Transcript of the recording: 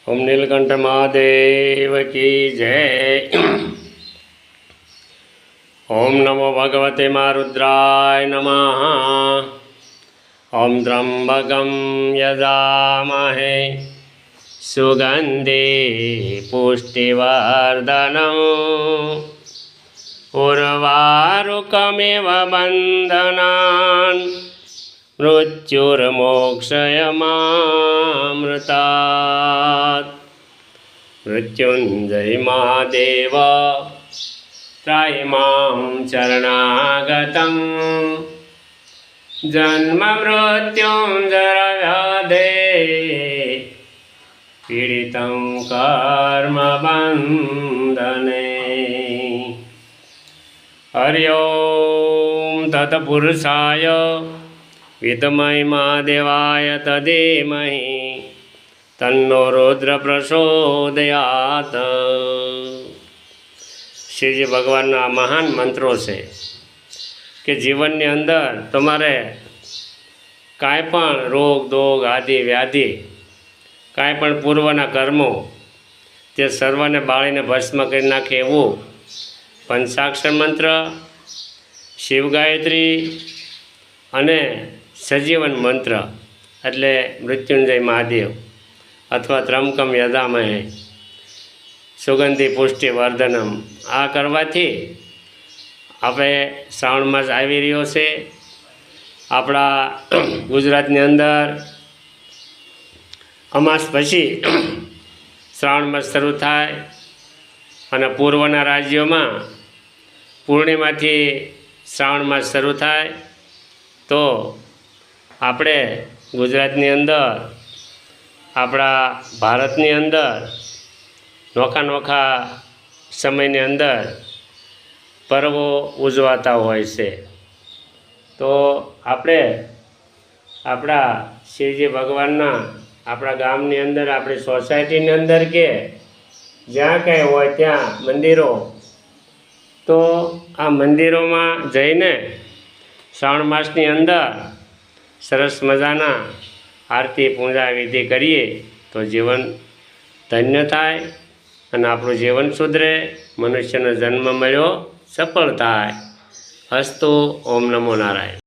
ओम नीलकंठ महादेव की जय। ओम नमो भगवते मारुद्राय नमः। ओम त्र्यंबकं यजामहे सुगंधि पुष्टिवर्धनम् उर्वारुकमिव बन्धनान् मृत्युर्मोक्षयमामृतात्। मृत्युंजय महादेव त्राहि मां शरणागतं। जन्म मृत्युंजरव्याधे पीडितं कर्मबन्धने। हरि ओं तत्पुरुषाय विद्महे महादेवाय तद्धीमहि तन्नो रुद्र प्रचोदयात्। श्रीजी भगवानना महान मंत्रों से कि जीवन अंदर तमारे कांईपण रोग दोग आदि व्याधि कांईपण पूर्वना कर्मों ते सर्वने बाळीने भस्म करी नाखे एवुं पंचाक्षर मंत्र, शिव गायत्री अने सजीवन मंत्र एटले मृत्युंजय महादेव अथवा त्र्यंबकं यजामहे सुगंधि पुष्टि वर्धनम आ करवाथी आपणे श्रावण मास आवी रह्यो छे। आपणा गुजरातनी अंदर अमास पछी श्रावण मास शरू थाय अने पूर्वना राज्योमां पूर्णिमाथी श्रावण मास शरू थाय। तो આપણે ગુજરાતની અંદર આપણા ભારતની અંદર નોખા નોખા સમયની અંદર પર્વો ઉજવાતા હોય છે। તો આપણે આપણા શિવજી ભગવાનના આપણા ગામની અંદર આપણી સોસાયટીની અંદર કે જ્યાં કંઈ હોય ત્યાં મંદિરો, તો આ મંદિરોમાં જઈને શ્રાવણ માસની અંદર सरस मजाना आरती पूजा विधि करिए तो जीवन धन्य थाय अने आपणुं जीवन सुधरे, मनुष्यनो जन्म मळ्यो सफल थाय। अस्तु। ओम नमो नारायण।